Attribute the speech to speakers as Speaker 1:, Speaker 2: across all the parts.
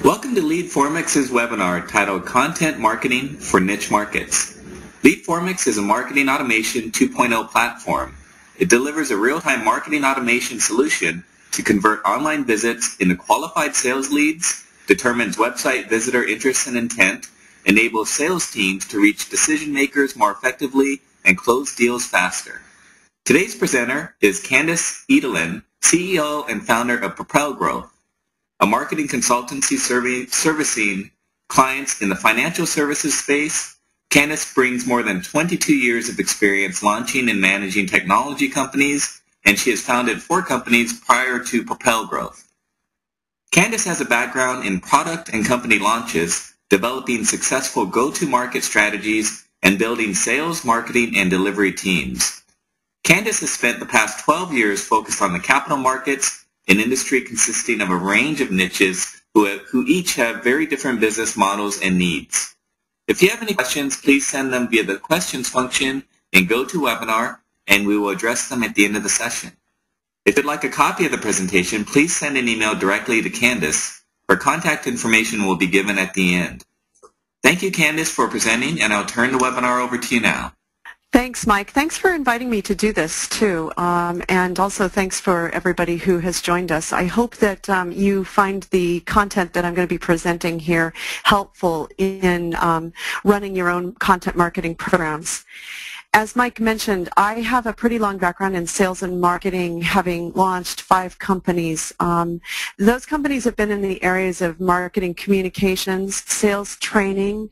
Speaker 1: Welcome to LeadFormix's webinar titled Content Marketing for Niche Markets. LeadFormix is a marketing automation 2.0 platform. It delivers a real-time marketing automation solution to convert online visits into qualified sales leads, determines website visitor interest and intent, enables sales teams to reach decision makers more effectively, and close deals faster. Today's presenter is Candyce Edelen, CEO and founder of PropelGrowth, a marketing consultancy servicing clients in the financial services space. Candace brings more than 22 years of experience launching and managing technology companies, and she has founded 4 companies prior to PropelGrowth. Candace has a background in product and company launches, developing successful go-to-market strategies, and building sales, marketing, and delivery teams. Candace has spent the past 12 years focused on the capital markets, an industry consisting of a range of niches who each have very different business models and needs. If you have any questions, please send them via the questions function in GoToWebinar, and we will address them at the end of the session. If you'd like a copy of the presentation, please send an email directly to Candace. Her contact information will be given at the end. Thank you, Candace, for presenting, and I'll turn the webinar over to you now.
Speaker 2: Thanks, Mike. Thanks for inviting me to do this, too, and also thanks for everybody who has joined us. I hope that you find the content that I'm going to be presenting here helpful in running your own content marketing programs. As Mike mentioned, I have a pretty long background in sales and marketing, having launched 5 companies. Those companies have been in the areas of marketing communications, sales training,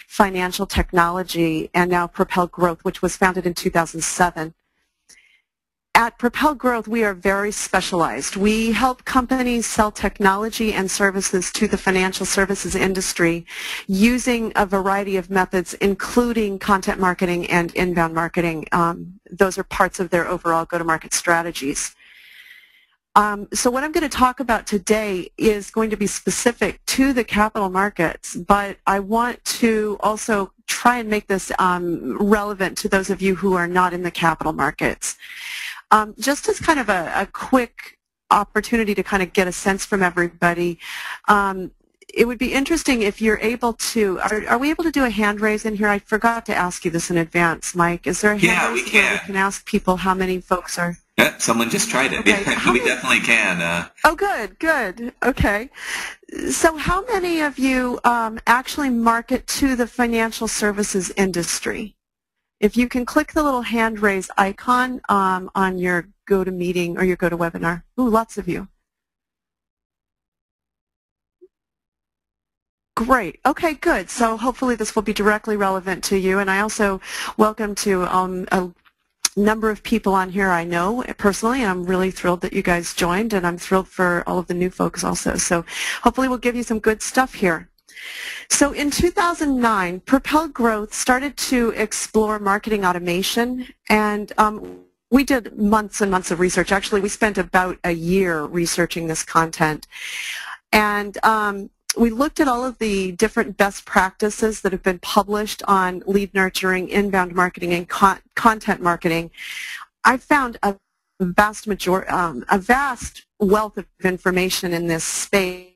Speaker 2: financial technology, and now PropelGrowth, which was founded in 2007. At PropelGrowth, we are very specialized. We help companies sell technology and services to the financial services industry using a variety of methods, including content marketing and inbound marketing. Those are parts of their overall go-to-market strategies. So what I'm going to talk about today is going to be specific to the capital markets, but I want to also try and make this relevant to those of you who are not in the capital markets. Just as kind of a quick opportunity to kind of get a sense from everybody, it would be interesting if you're able to, are we able to do a hand raise in here? I forgot to ask you this in advance, Mike. Is there a hand raise where we can ask people how many folks are?
Speaker 1: Yeah, someone just tried it.
Speaker 2: Okay.
Speaker 1: We definitely can.
Speaker 2: Oh, good, good. Okay. So how many of you actually market to the financial services industry? If you can click the little hand raise icon on your GoToMeeting or your GoToWebinar. Ooh, lots of you. Great. Okay, good. So hopefully this will be directly relevant to you. And I also welcome to a number of people on here I know personally, and I'm really thrilled that you guys joined, and I'm thrilled for all of the new folks also. So hopefully we'll give you some good stuff here. So in 2009, PropelGrowth started to explore marketing automation, and we did months and months of research. Actually, we spent about a year researching this content. And we looked at all of the different best practices that have been published on lead nurturing, inbound marketing, and content marketing. I found a vast wealth of information in this space.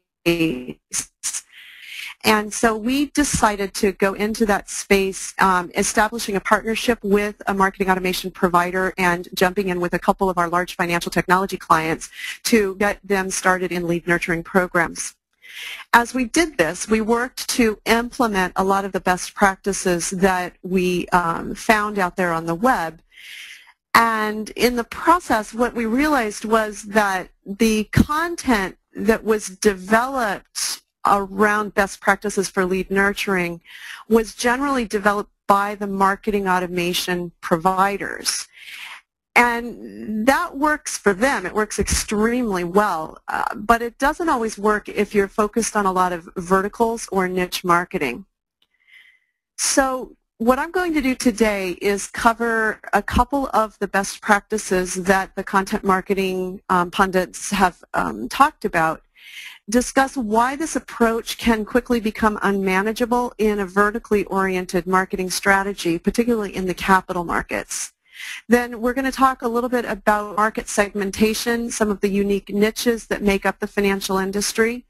Speaker 2: And so we decided to go into that space, establishing a partnership with a marketing automation provider and jumping in with a couple of our large financial technology clients to get them started in lead nurturing programs. As we did this, we worked to implement a lot of the best practices that we found out there on the web. And in the process, what we realized was that the content that was developed around best practices for lead nurturing was generally developed by the marketing automation providers. And that works for them. It works extremely well, but it doesn't always work if you're focused on a lot of verticals or niche marketing. So what I'm going to do today is cover a couple of the best practices that the content marketing pundits have talked about, discuss why this approach can quickly become unmanageable in a vertically oriented marketing strategy, particularly in the capital markets. Then we're going to talk a little bit about market segmentation, some of the unique niches that make up the financial industry.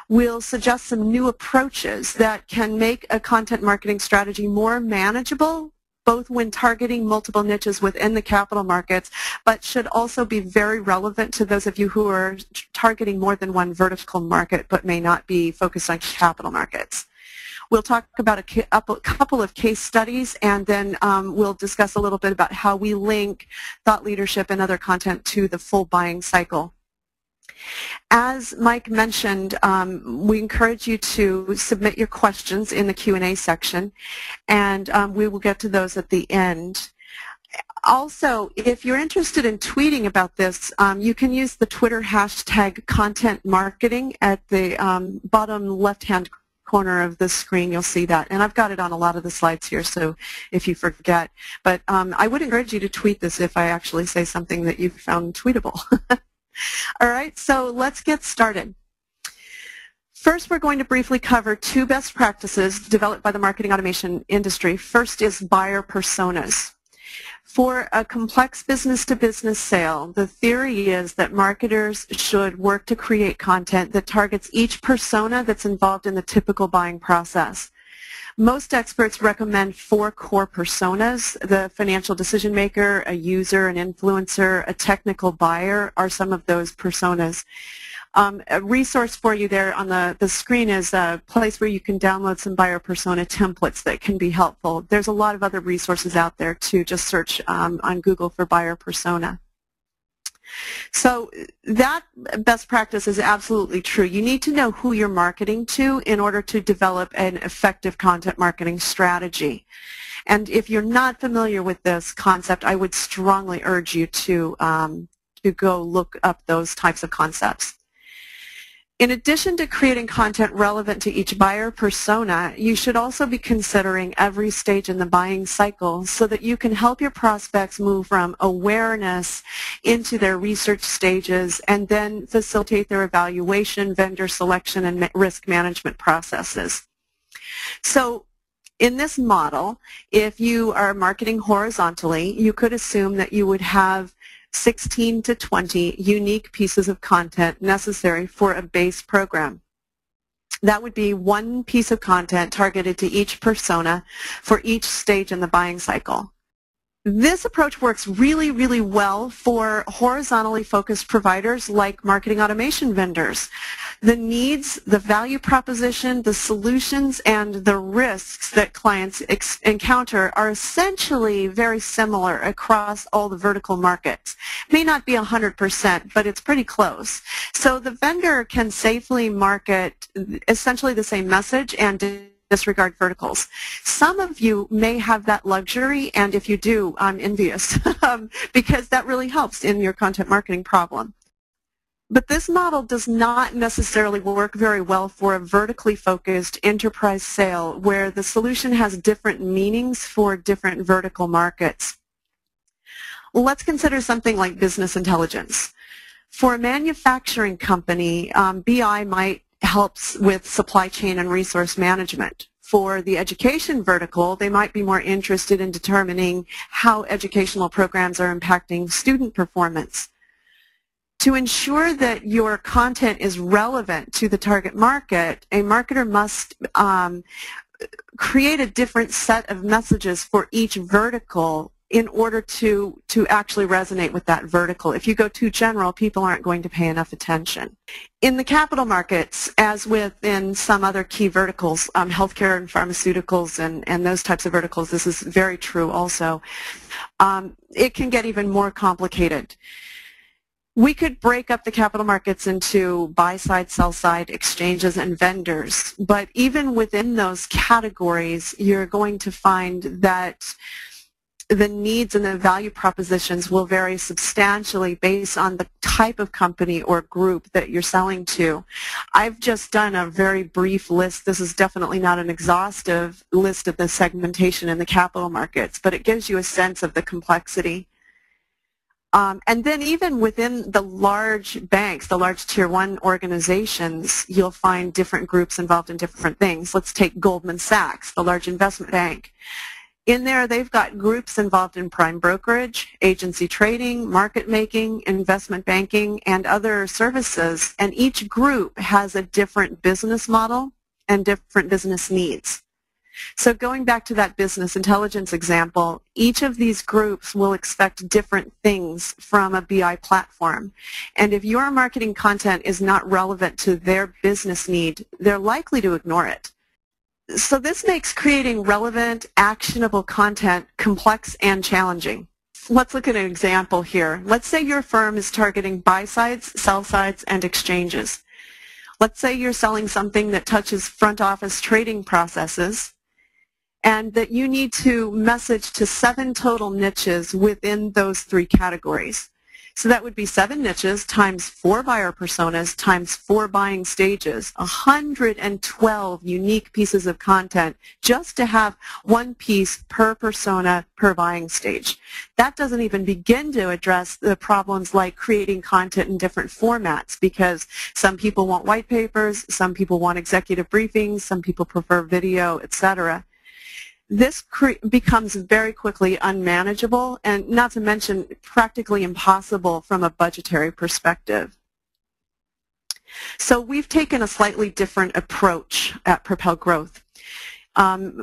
Speaker 2: We'll suggest some new approaches that can make a content marketing strategy more manageable, both when targeting multiple niches within the capital markets, but should also be very relevant to those of you who are targeting more than one vertical market but may not be focused on capital markets. We'll talk about a couple of case studies, and then we'll discuss a little bit about how we link thought leadership and other content to the full buying cycle. As Mike mentioned, we encourage you to submit your questions in the Q&A section, and we will get to those at the end. Also, if you're interested in tweeting about this, you can use the Twitter hashtag content marketing at the bottom left-hand corner of the screen. You'll see that, and I've got it on a lot of the slides here, so if you forget. But I would encourage you to tweet this if I actually say something that you found tweetable. All right, so let's get started. First, we're going to briefly cover two best practices developed by the marketing automation industry. First is buyer personas. For a complex business-to-business sale, the theory is that marketers should work to create content that targets each persona that's involved in the typical buying process. Most experts recommend 4 core personas. The financial decision maker, a user, an influencer, a technical buyer are some of those personas. A resource for you there on the screen is a place where you can download some buyer persona templates that can be helpful. There's a lot of other resources out there too. Just search on Google for buyer persona. So that best practice is absolutely true. You need to know who you're marketing to in order to develop an effective content marketing strategy. And if you're not familiar with this concept, I would strongly urge you to go look up those types of concepts. In addition to creating content relevant to each buyer persona, you should also be considering every stage in the buying cycle so that you can help your prospects move from awareness into their research stages and then facilitate their evaluation, vendor selection, and risk management processes. So in this model, if you are marketing horizontally, you could assume that you would have 16 to 20 unique pieces of content necessary for a base program. That would be one piece of content targeted to each persona for each stage in the buying cycle. This approach works really, really well for horizontally focused providers like marketing automation vendors. The needs, the value proposition, the solutions, and the risks that clients encounter are essentially very similar across all the vertical markets. May not be 100%, but it's pretty close. So the vendor can safely market essentially the same message and disregard verticals. Some of you may have that luxury, and if you do, I'm envious because that really helps in your content marketing problem. But this model does not necessarily work very well for a vertically focused enterprise sale where the solution has different meanings for different vertical markets. Let's consider something like business intelligence. For a manufacturing company, BI might helps with supply chain and resource management. For the education vertical, they might be more interested in determining how educational programs are impacting student performance. To ensure that your content is relevant to the target market, a marketer must create a different set of messages for each vertical in order to actually resonate with that vertical. If you go too general, people aren't going to pay enough attention. In the capital markets, as within some other key verticals, healthcare and pharmaceuticals and those types of verticals, this is very true also, it can get even more complicated. We could break up the capital markets into buy-side, sell-side, exchanges, and vendors, but even within those categories, you're going to find that the needs and the value propositions will vary substantially based on the type of company or group that you're selling to. I've just done a very brief list. This is definitely not an exhaustive list of the segmentation in the capital markets, but it gives you a sense of the complexity. And then even within the large banks, the large tier 1 organizations, you'll find different groups involved in different things. Let's take Goldman Sachs, the large investment bank. In there, they've got groups involved in prime brokerage, agency trading, market making, investment banking, and other services, and each group has a different business model and different business needs. So going back to that business intelligence example, each of these groups will expect different things from a BI platform. And if your marketing content is not relevant to their business need, they're likely to ignore it. So this makes creating relevant, actionable content complex and challenging. Let's look at an example here. Let's say your firm is targeting buy sides, sell sides, and exchanges. Let's say you're selling something that touches front office trading processes, and that you need to message to 7 total niches within those 3 categories. So that would be 7 niches times 4 buyer personas times 4 buying stages, 112 unique pieces of content just to have 1 piece per persona per buying stage. That doesn't even begin to address the problems like creating content in different formats, because some people want white papers, some people want executive briefings, some people prefer video, etc. This becomes very quickly unmanageable, and not to mention practically impossible from a budgetary perspective. So we've taken a slightly different approach at PropelGrowth.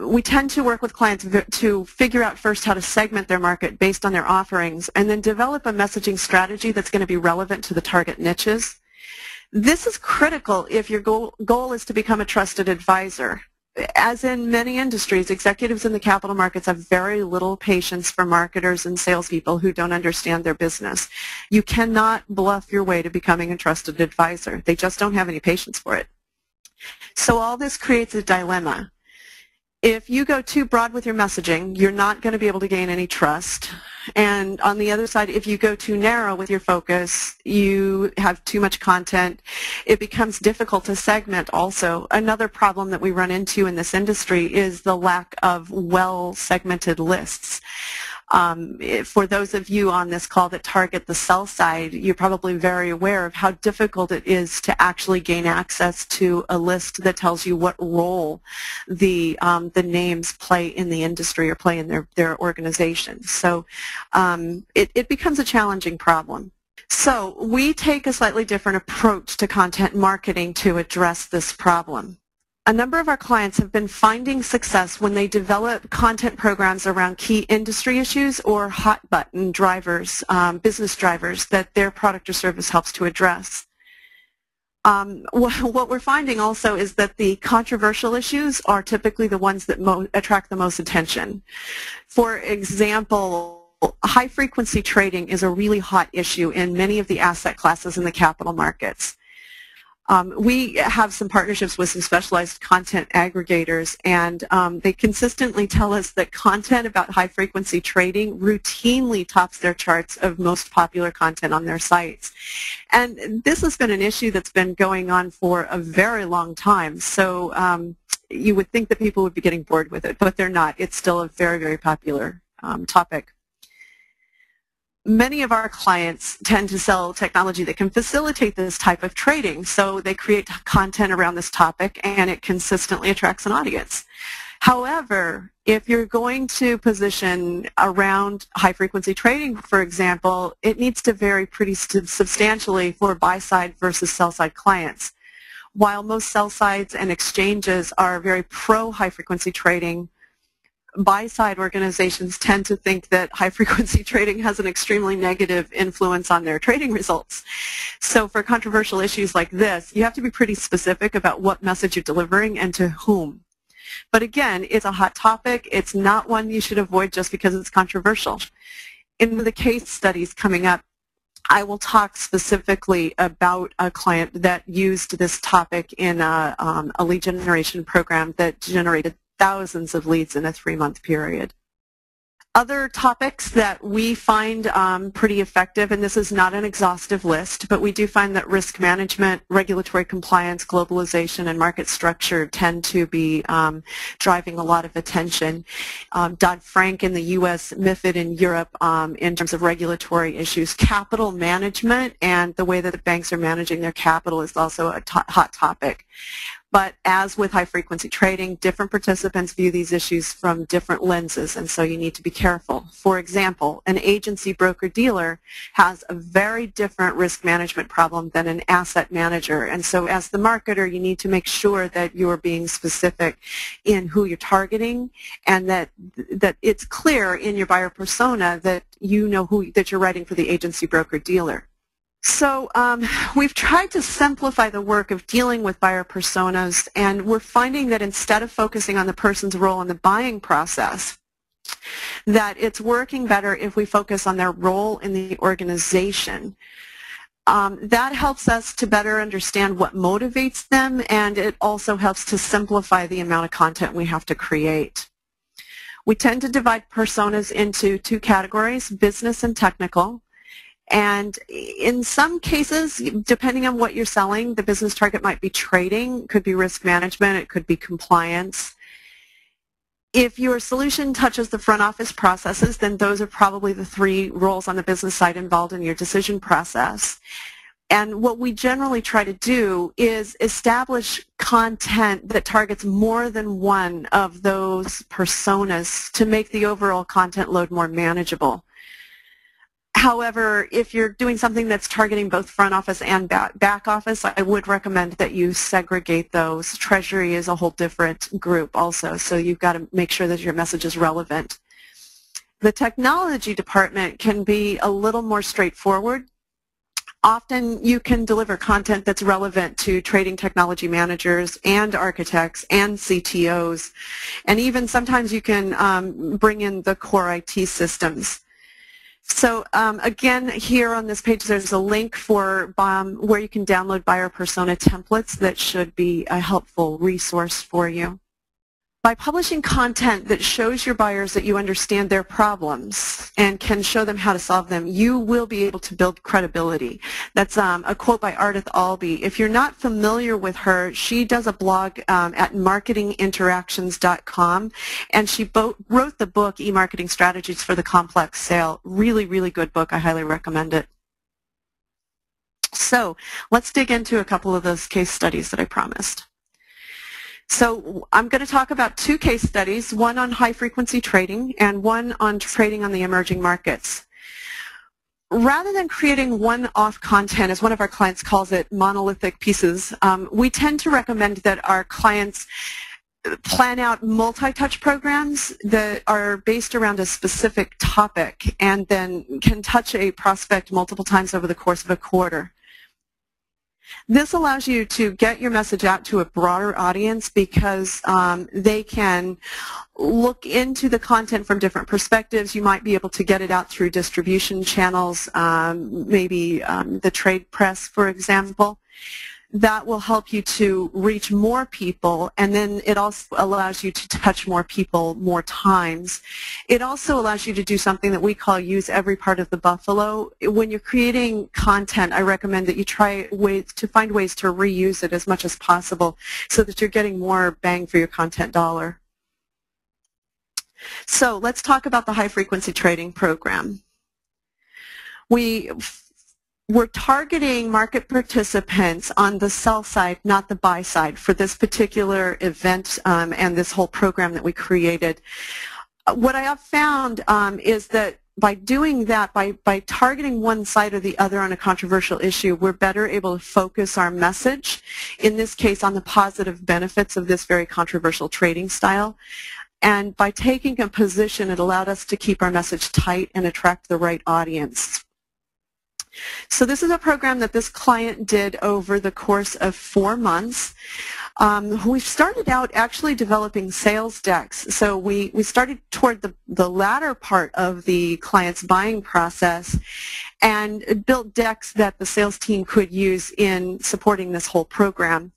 Speaker 2: We tend to work with clients to figure out first how to segment their market based on their offerings, and then develop a messaging strategy that's going to be relevant to the target niches. This is critical if your goal is to become a trusted advisor. As in many industries, executives in the capital markets have very little patience for marketers and salespeople who don't understand their business. You cannot bluff your way to becoming a trusted advisor. They just don't have any patience for it. So all this creates a dilemma. If you go too broad with your messaging, you're not going to be able to gain any trust. And on the other side, if you go too narrow with your focus, you have too much content, it becomes difficult to segment also. Another problem that we run into in this industry is the lack of well-segmented lists. For those of you on this call that target the sell side, you're probably very aware of how difficult it is to actually gain access to a list that tells you what role the names play in the industry or play in their organization. So it becomes a challenging problem. So we take a slightly different approach to content marketing to address this problem. A number of our clients have been finding success when they develop content programs around key industry issues or hot button drivers, business drivers that their product or service helps to address. What we're finding also is that the controversial issues are typically the ones that attract the most attention. For example, high-frequency trading is a really hot issue in many of the asset classes in the capital markets. We have some partnerships with some specialized content aggregators, and they consistently tell us that content about high-frequency trading routinely tops their charts of most popular content on their sites. And this has been an issue that's been going on for a very long time, so you would think that people would be getting bored with it, but they're not. It's still a very, very popular topic. Many of our clients tend to sell technology that can facilitate this type of trading, so they create content around this topic and it consistently attracts an audience. However, if you're going to position around high-frequency trading, for example, it needs to vary pretty substantially for buy-side versus sell-side clients. While most sell-sides and exchanges are very pro-high-frequency trading, buy-side organizations tend to think that high-frequency trading has an extremely negative influence on their trading results. So for controversial issues like this, you have to be pretty specific about what message you're delivering and to whom. But again, it's a hot topic. It's not one you should avoid just because it's controversial. In the case studies coming up, I will talk specifically about a client that used this topic in a lead generation program that generated thousands of leads in a 3-month period. Other topics that we find pretty effective, and this is not an exhaustive list, but we do find that risk management, regulatory compliance, globalization, and market structure tend to be driving a lot of attention. Dodd-Frank in the U.S., MiFID in Europe in terms of regulatory issues. Capital management and the way that the banks are managing their capital is also a hot topic. But as with high-frequency trading, different participants view these issues from different lenses, and so you need to be careful. For example, an agency broker-dealer has a very different risk management problem than an asset manager, and so as the marketer, you need to make sure that you're being specific in who you're targeting and that it's clear in your buyer persona that you know that you're writing for the agency broker-dealer. So we've tried to simplify the work of dealing with buyer personas, and we're finding that instead of focusing on the person's role in the buying process, that it's working better if we focus on their role in the organization. That helps us to better understand what motivates them, and it also helps to simplify the amount of content we have to create. We tend to divide personas into two categories, business and technical. And in some cases, depending on what you're selling, the business target might be trading, it could be risk management, it could be compliance. If your solution touches the front office processes, then those are probably the three roles on the business side involved in your decision process. And what we generally try to do is establish content that targets more than one of those personas to make the overall content load more manageable. However, if you're doing something that's targeting both front office and back office, I would recommend that you segregate those. Treasury is a whole different group also, so you've got to make sure that your message is relevant. The technology department can be a little more straightforward. Often you can deliver content that's relevant to trading technology managers and architects and CTOs, and even sometimes you can bring in the core IT systems. So again, here on this page there's a link for where you can download buyer persona templates that should be a helpful resource for you. By publishing content that shows your buyers that you understand their problems and can show them how to solve them, you will be able to build credibility. That's a quote by Ardith Albee. If you're not familiar with her, she does a blog at marketinginteractions.com, and she wrote the book E-Marketing Strategies for the Complex Sale. Really, really good book. I highly recommend it. So let's dig into a couple of those case studies that I promised. So I'm going to talk about two case studies, one on high-frequency trading and one on trading on the emerging markets. Rather than creating one-off content, as one of our clients calls it, monolithic pieces, we tend to recommend that our clients plan out multi-touch programs that are based around a specific topic and then can touch a prospect multiple times over the course of a quarter. This allows you to get your message out to a broader audience because they can look into the content from different perspectives. You might be able to get it out through distribution channels, maybe the trade press, for example. That will help you to reach more people, and then it also allows you to touch more people more times. It also allows you to do something that we call use every part of the buffalo. When you're creating content, I recommend that you try to find ways to reuse it as much as possible so that you're getting more bang for your content dollar. So let's talk about the high-frequency trading program. We're targeting market participants on the sell side, not the buy side, for this particular event and this whole program that we created. What I have found is that by doing that, by targeting one side or the other on a controversial issue, we're better able to focus our message, in this case on the positive benefits of this very controversial trading style. And by taking a position, it allowed us to keep our message tight and attract the right audience. So this is a program that this client did over the course of 4 months. We started out actually developing sales decks. So we started toward the latter part of the client's buying process and built decks that the sales team could use in supporting this whole program.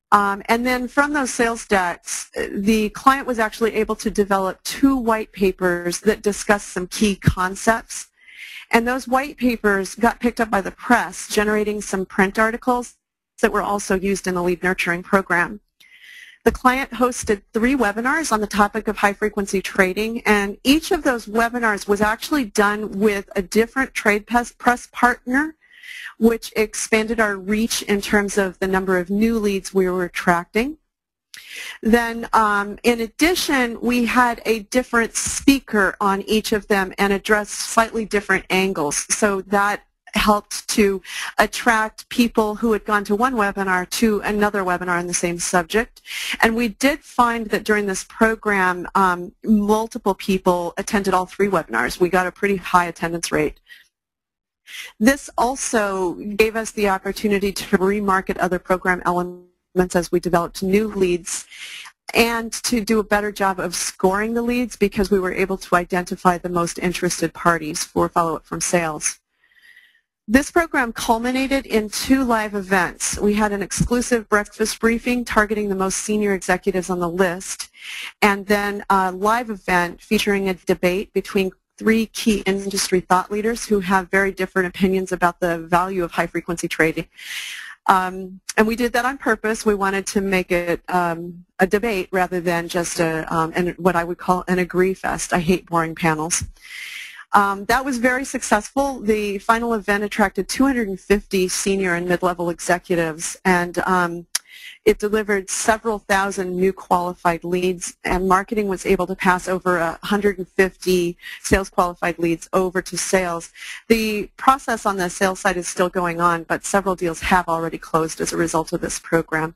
Speaker 2: And then from those sales decks, the client was actually able to develop 2 white papers that discuss some key concepts. And those white papers got picked up by the press, generating some print articles that were also used in the lead nurturing program. The client hosted 3 webinars on the topic of high-frequency trading, and each of those webinars was actually done with a different trade press partner which expanded our reach in terms of the number of new leads we were attracting. Then, in addition, we had a different speaker on each of them and addressed slightly different angles. So that helped to attract people who had gone to one webinar to another webinar on the same subject. And we did find that during this program, multiple people attended all 3 webinars. We got a pretty high attendance rate. This also gave us the opportunity to remarket other program elements as we developed new leads, and to do a better job of scoring the leads because we were able to identify the most interested parties for follow-up from sales. This program culminated in 2 live events. We had an exclusive breakfast briefing targeting the most senior executives on the list, and then a live event featuring a debate between 3 key industry thought leaders who have very different opinions about the value of high-frequency trading. And we did that on purpose. We wanted to make it a debate rather than just what I would call an agree fest. I hate boring panels. That was very successful. The final event attracted 250 senior and mid-level executives, and it delivered several thousand new qualified leads, and marketing was able to pass over 150 sales qualified leads over to sales. The process on the sales side is still going on, but several deals have already closed as a result of this program.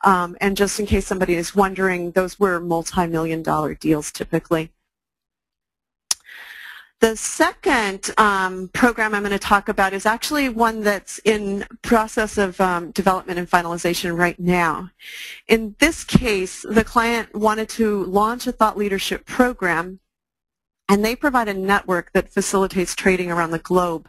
Speaker 2: And just in case somebody is wondering, those were multi-million-dollar deals typically. The second program I'm going to talk about is actually one that's in process of development and finalization right now. In this case, the client wanted to launch a thought leadership program, and they provide a network that facilitates trading around the globe.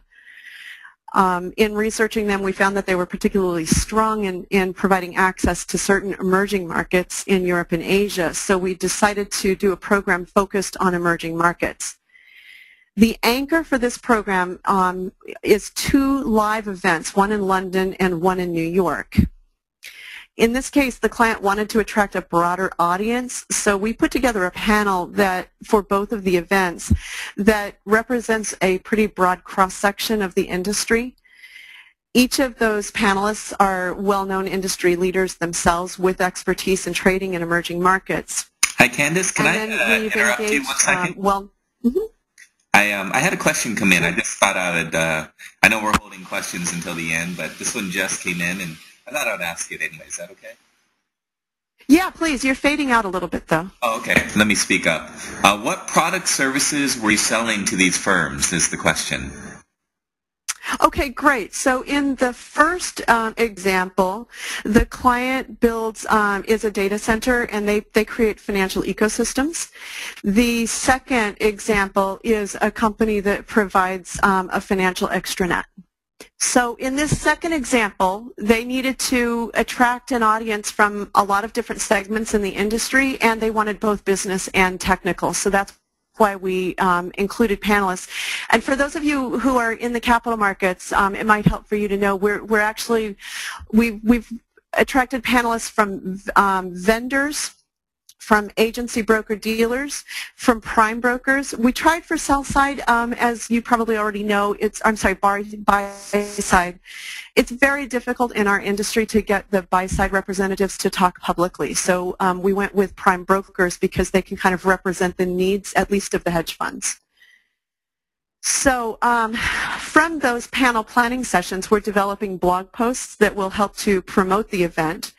Speaker 2: In researching them, we found that they were particularly strong in providing access to certain emerging markets in Europe and Asia, so we decided to do a program focused on emerging markets. The anchor for this program is 2 live events, one in London and one in New York. In this case, the client wanted to attract a broader audience, so we put together a panel that, for both of the events, that represents a pretty broad cross-section of the industry. Each of those panelists are well-known industry leaders themselves with expertise in trading in emerging markets.
Speaker 1: Hi, Candace. Can I interrupt you 1 second? I had a question come in. I just thought I would, I know we're holding questions until the end, but this one just came in, and I thought I would ask it anyway. Is that okay?
Speaker 2: Yeah, please. You're fading out a little bit, though. Oh,
Speaker 1: okay. Let me speak up. What product services were you selling to these firms is the question.
Speaker 2: Okay, great. So in the first example, the client builds is a data center, and they create financial ecosystems. The second example is a company that provides a financial extranet. So in this second example, they needed to attract an audience from a lot of different segments in the industry, and they wanted both business and technical. So that's why we included panelists. And for those of you who are in the capital markets, it might help for you to know we've attracted panelists from vendors, from agency broker dealers, from prime brokers. We tried for sell side, as you probably already know. Buy side. It's very difficult in our industry to get the buy side representatives to talk publicly. So we went with prime brokers because they can kind of represent the needs, at least of the hedge funds. So from those panel planning sessions, we're developing blog posts that will help to promote the event.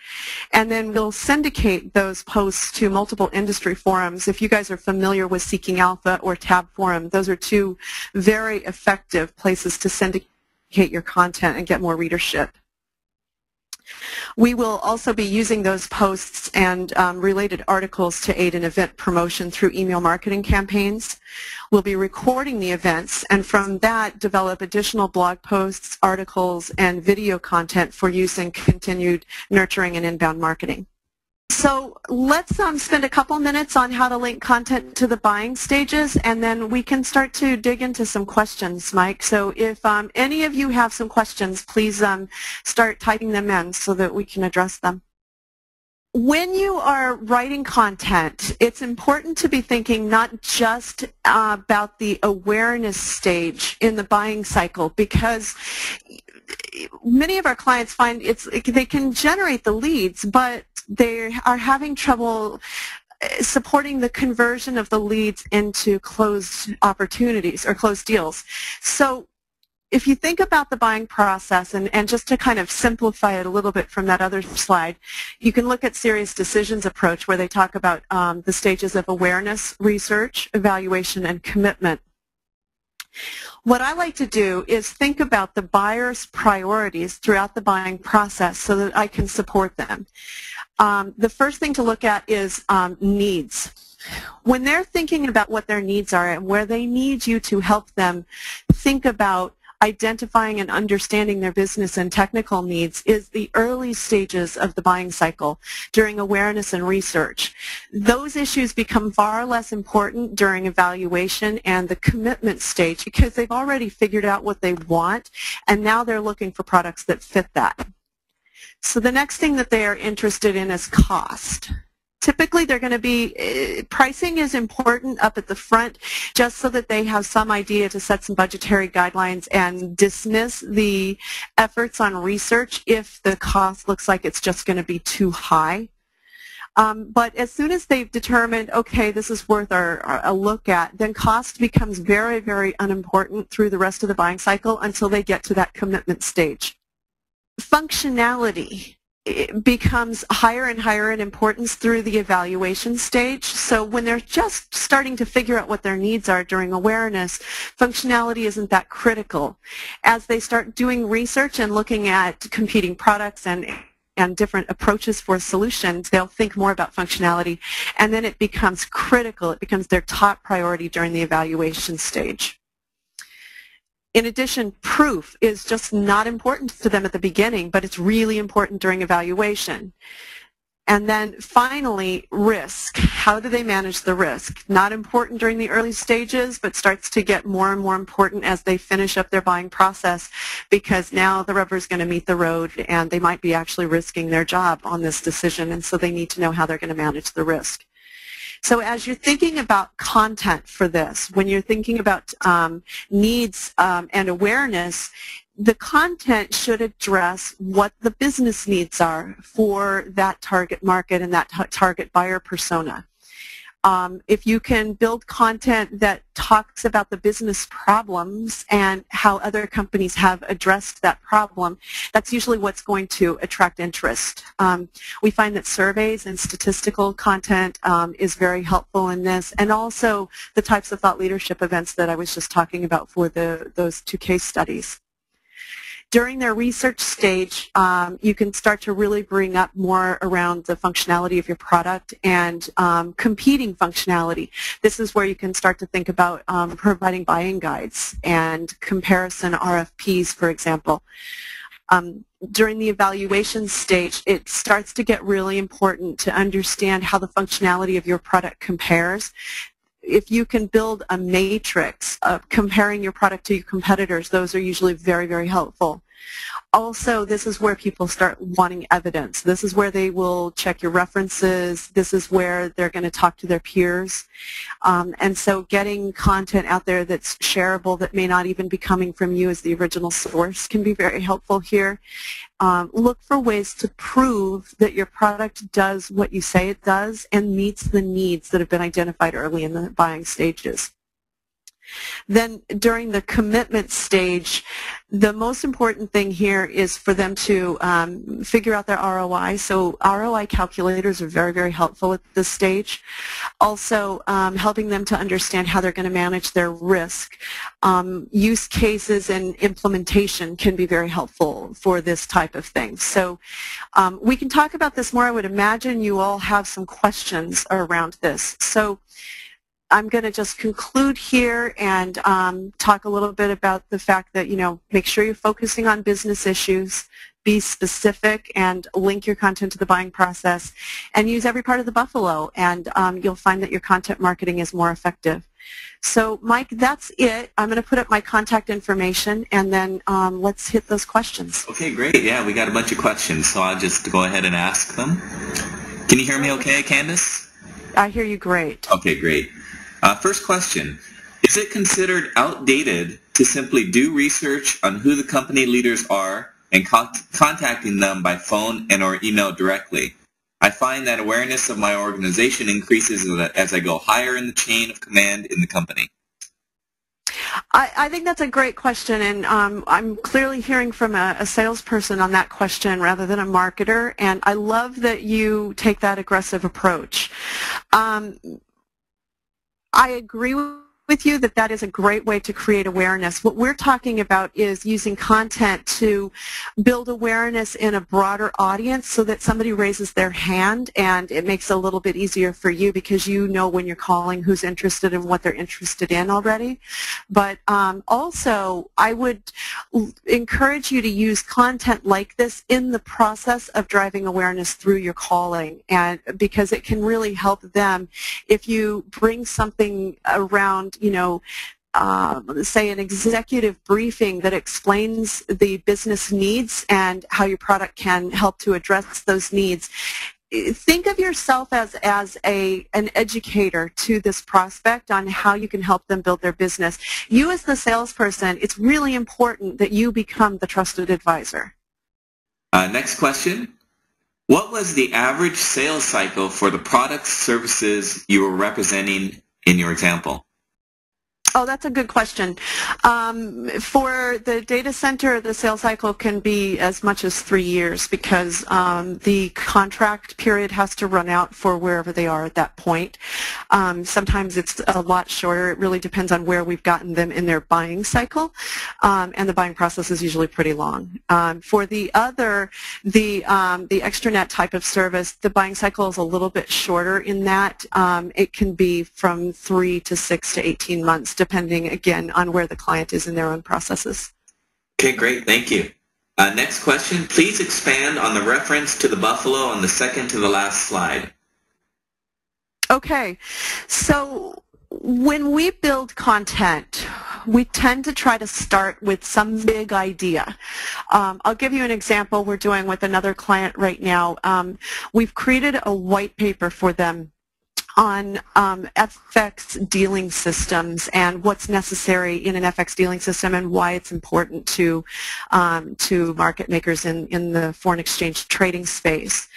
Speaker 2: And then we'll syndicate those posts to multiple industry forums. If you guys are familiar with Seeking Alpha or Tab Forum, those are 2 very effective places to syndicate your content and get more readership. We will also be using those posts and related articles to aid in event promotion through email marketing campaigns. We'll be recording the events, and from that develop additional blog posts, articles, and video content for use in continued nurturing and inbound marketing. So let's spend a couple minutes on how to link content to the buying stages, and then we can start to dig into some questions, Mike. So if any of you have some questions, please start typing them in so that we can address them. When you are writing content, it's important to be thinking not just about the awareness stage in the buying cycle, because many of our clients find they can generate the leads, but they are having trouble supporting the conversion of the leads into closed opportunities or closed deals. So if you think about the buying process, and just to kind of simplify it a little bit from that other slide, you can look at serious decisions approach, where they talk about the stages of awareness, research, evaluation, and commitment. What I like to do is think about the buyer's priorities throughout the buying process so that I can support them. The first thing to look at is needs. When they're thinking about what their needs are and where they need you to help them think about identifying and understanding their business and technical needs, is the early stages of the buying cycle during awareness and research. Those issues become far less important during evaluation and the commitment stage, because they've already figured out what they want, and now they're looking for products that fit that. So the next thing that they are interested in is cost. Typically, they're going to be, pricing is important up at the front, just so that they have some idea to set some budgetary guidelines and dismiss the efforts on research if the cost looks like it's just going to be too high. But as soon as they've determined, okay, this is worth a look at, then cost becomes very, very unimportant through the rest of the buying cycle until they get to that commitment stage. Functionality becomes higher and higher in importance through the evaluation stage. So when they're just starting to figure out what their needs are during awareness, functionality isn't that critical. As they start doing research and looking at competing products and different approaches for solutions, they'll think more about functionality, and then it becomes critical. It becomes their top priority during the evaluation stage. In addition, proof is just not important to them at the beginning, but it's really important during evaluation. And then finally, risk. How do they manage the risk? Not important during the early stages, but starts to get more and more important as they finish up their buying process, because now the rubber is going to meet the road and they might be actually risking their job on this decision, and so they need to know how they're going to manage the risk. So as you're thinking about content for this, when you're thinking about needs and awareness, the content should address what the business needs are for that target market and that target buyer persona. If you can build content that talks about the business problems and how other companies have addressed that problem, that's usually what's going to attract interest. We find that surveys and statistical content is very helpful in this, and also the types of thought leadership events that I was just talking about for those two case studies. During their research stage, you can start to really bring up more around the functionality of your product and competing functionality. This is where you can start to think about providing buying guides and comparison RFPs, for example. During the evaluation stage, it starts to get really important to understand how the functionality of your product compares. If you can build a matrix of comparing your product to your competitors, those are usually very, very helpful. Also, this is where people start wanting evidence. This is where they will check your references. This is where they're going to talk to their peers. And so getting content out there that's shareable, that may not even be coming from you as the original source, can be very helpful here. Look for ways to prove that your product does what you say it does and meets the needs that have been identified early in the buying stages. Then during the commitment stage, the most important thing here is for them to figure out their ROI. So ROI calculators are very, very helpful at this stage. Also, helping them to understand how they're going to manage their risk. Use cases and implementation can be very helpful for this type of thing. So we can talk about this more. I would imagine you all have some questions around this. So I'm going to just conclude here and talk a little bit about the fact that, make sure you're focusing on business issues, be specific, and link your content to the buying process, and use every part of the buffalo, and you'll find that your content marketing is more effective. So, Mike, that's it. I'm going to put up my contact information, and then let's hit those questions.
Speaker 1: Okay, great. Yeah, we got a bunch of questions, so I'll just go ahead and ask them. Can you hear me okay, Candace?
Speaker 2: I hear you great.
Speaker 1: Okay, great. First question, is it considered outdated to simply do research on who the company leaders are and contacting them by phone and or email directly. I find that awareness of my organization increases as I go higher in the chain of command in the company.
Speaker 2: I think that's a great question, and I'm clearly hearing from a salesperson on that question rather than a marketer, and I love that you take that aggressive approach. I agree with you that that is a great way to create awareness. What we're talking about is using content to build awareness in a broader audience so that somebody raises their hand, and it makes it a little bit easier for you because you know when you're calling who's interested in what they're interested in already. But also, I would encourage you to use content like this in the process of driving awareness through your calling, and because it can really help them if you bring something around, you know, say an executive briefing that explains the business needs and how your product can help to address those needs. Think of yourself as an educator to this prospect on how you can help them build their business. You as the salesperson, it's really important that you become the trusted advisor.
Speaker 1: Next question. What was the average sales cycle for the products, services you were representing in your example?
Speaker 2: Oh, that's a good question. For the data center, the sales cycle can be as much as 3 years because the contract period has to run out for wherever they are at that point. Sometimes it's a lot shorter. It really depends on where we've gotten them in their buying cycle, and the buying process is usually pretty long. For the other, the extranet type of service, the buying cycle is a little bit shorter in that. It can be from 3 to 6 to 18 months, depending, again, on where the client is in their own processes.
Speaker 1: Okay, great. Thank you. Next question. Please expand on the reference to the buffalo on the second to the last slide.
Speaker 2: Okay. So when we build content, we tend to try to start with some big idea. I'll give you an example we're doing with another client right now. We've created a white paper for them on FX dealing systems and what's necessary in an FX dealing system and why it's important to market makers in the foreign exchange trading space.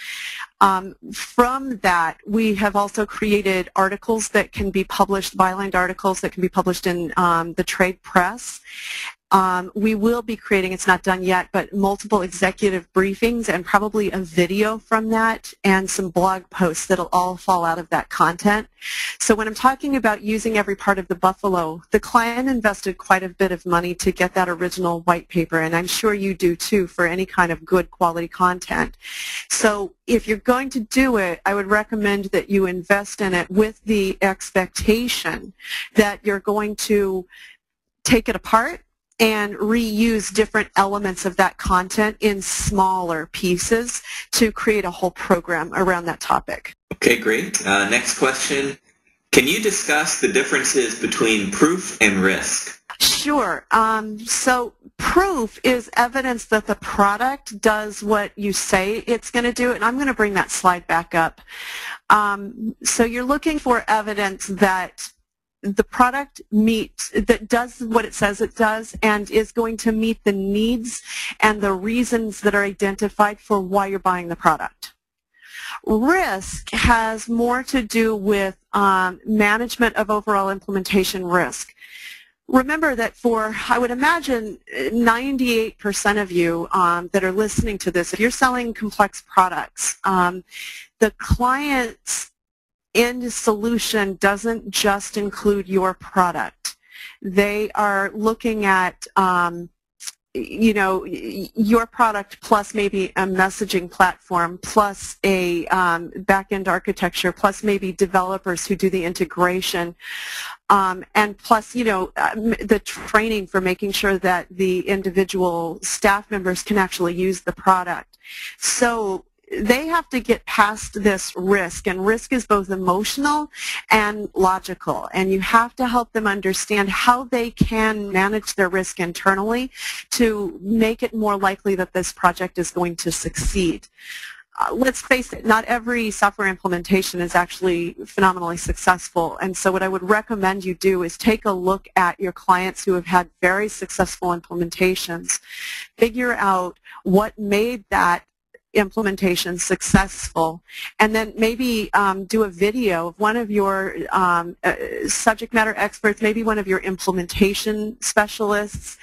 Speaker 2: From that, we have also created articles that can be published, bylined articles that can be published in the trade press. We will be creating, it's not done yet, but multiple executive briefings and probably a video from that and some blog posts that'll all fall out of that content. So when I'm talking about using every part of the buffalo, the client invested quite a bit of money to get that original white paper, and I'm sure you do too for any kind of good quality content. So if you're going to do it, I would recommend that you invest in it with the expectation that you're going to take it apart and reuse different elements of that content in smaller pieces to create a whole program around that topic.
Speaker 1: Okay, great. Next question. Can you discuss the differences between proof and risk?
Speaker 2: Sure. So proof is evidence that the product does what you say it's going to do, and I'm going to bring that slide back up. So you're looking for evidence that the product that does what it says it does and is going to meet the needs and the reasons that are identified for why you're buying the product. Risk has more to do with management of overall implementation risk. Remember that for, I would imagine, 98% of you that are listening to this, if you're selling complex products, the client's end solution doesn't just include your product. They are looking at you know, your product plus maybe a messaging platform plus a back-end architecture plus maybe developers who do the integration and plus, you know, the training for making sure that the individual staff members can actually use the product. So they have to get past this risk, and risk is both emotional and logical, and you have to help them understand how they can manage their risk internally to make it more likely that this project is going to succeed. let's face it, not every software implementation is actually phenomenally successful. And so what I would recommend you do is take a look at your clients who have had very successful implementations, figure out what made that implementation successful, and then maybe do a video of one of your subject matter experts, maybe one of your implementation specialists,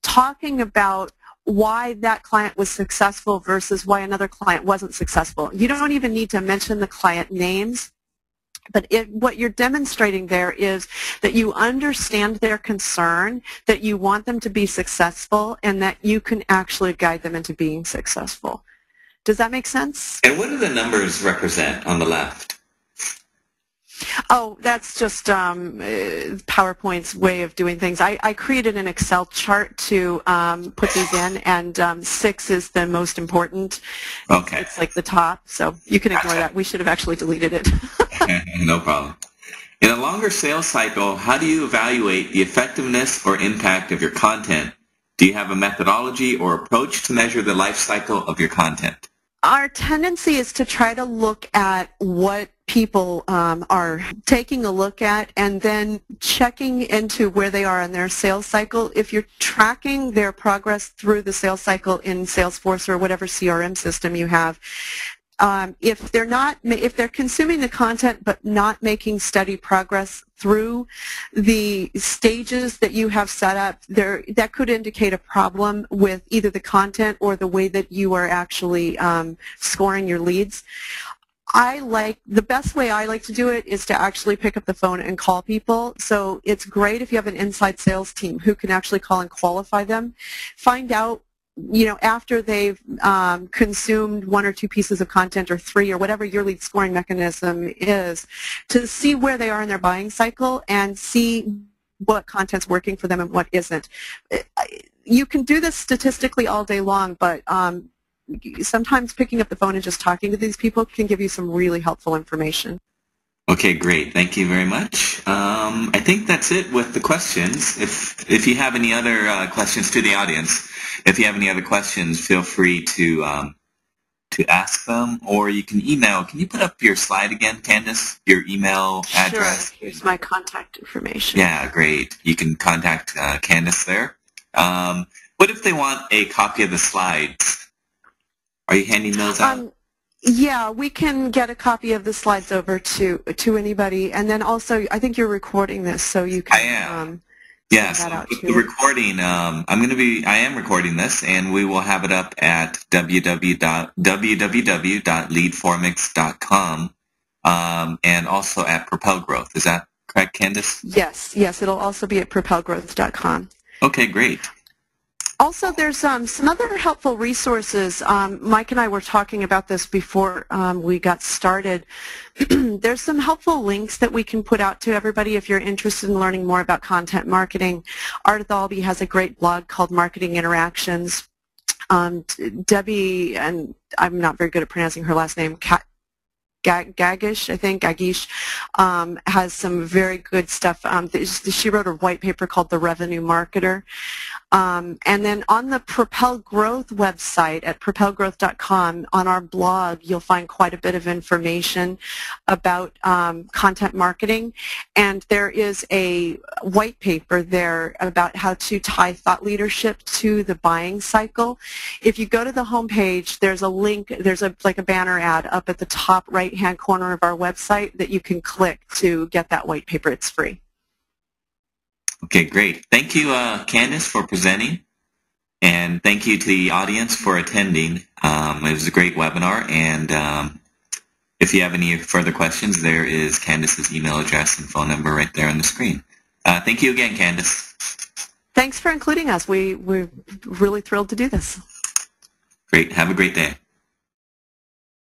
Speaker 2: talking about why that client was successful versus why another client wasn't successful. You don't even need to mention the client names, but what you're demonstrating there is that you understand their concern, that you want them to be successful, and that you can actually guide them into being successful. Does that make sense?
Speaker 1: And what do the numbers represent on the left?
Speaker 2: Oh, that's just PowerPoint's way of doing things. I created an Excel chart to put these in, and 6 is the most important.
Speaker 1: Okay.
Speaker 2: It's like the top, so you can ignore that. We should have actually deleted it.
Speaker 1: No problem. In a longer sales cycle, how do you evaluate the effectiveness or impact of your content? Do you have a methodology or approach to measure the life cycle of your content?
Speaker 2: Our tendency is to try to look at what people are taking a look at and then checking into where they are in their sales cycle. If you're tracking their progress through the sales cycle in Salesforce or whatever CRM system you have, if they're consuming the content but not making steady progress through the stages that you have set up, that could indicate a problem with either the content or the way that you are actually scoring your leads. The best way I like to do it is to actually pick up the phone and call people. So it's great if you have an inside sales team who can actually call and qualify them. Find out, after they've consumed 1 or 2 pieces of content or 3 or whatever your lead scoring mechanism is, to see where they are in their buying cycle and see what content's working for them and what isn't. You can do this statistically all day long, but sometimes picking up the phone and just talking to these people can give you some really helpful information.
Speaker 1: Okay, great. Thank you very much. I think that's it with the questions. If you have any other questions to the audience, if you have any other questions, feel free to ask them, or you can email. Can you put up your slide again, Candace? Your email address?
Speaker 2: Sure. Here's my contact information.
Speaker 1: Yeah, great. You can contact Candace there. What if they want a copy of the slides? Are you handing those out?
Speaker 2: Yeah, we can get a copy of the slides over to anybody, and then also I think you're recording this, so you can.
Speaker 1: I am. Yes, the recording. I am recording this, and we will have it up at www.leadformix.com, and also at PropelGrowth. Is that correct, Candace?
Speaker 2: Yes, it'll also be at PropelGrowth.com.
Speaker 1: Okay, great.
Speaker 2: Also, there's some other helpful resources. Mike and I were talking about this before we got started. There's some helpful links that we can put out to everybody if you're interested in learning more about content marketing. Art Thalby has a great blog called Marketing Interactions. Debbie, and I'm not very good at pronouncing her last name, Gagish, I think, Gagish, has some very good stuff. She wrote a white paper called The Revenue Marketer. And then on the PropelGrowth website at propelgrowth.com, on our blog, you'll find quite a bit of information about content marketing. And there is a white paper there about how to tie thought leadership to the buying cycle. If you go to the homepage, there's a link, there's like a banner ad up at the top right-hand corner of our website that you can click to get that white paper. It's free.
Speaker 1: Okay, great. Thank you, Candace, for presenting, and thank you to the audience for attending. It was a great webinar, and if you have any further questions, there is Candace's email address and phone number right there on the screen. Thank you again, Candace.
Speaker 2: Thanks for including us. We're really thrilled to do this.
Speaker 1: Great. Have a great day.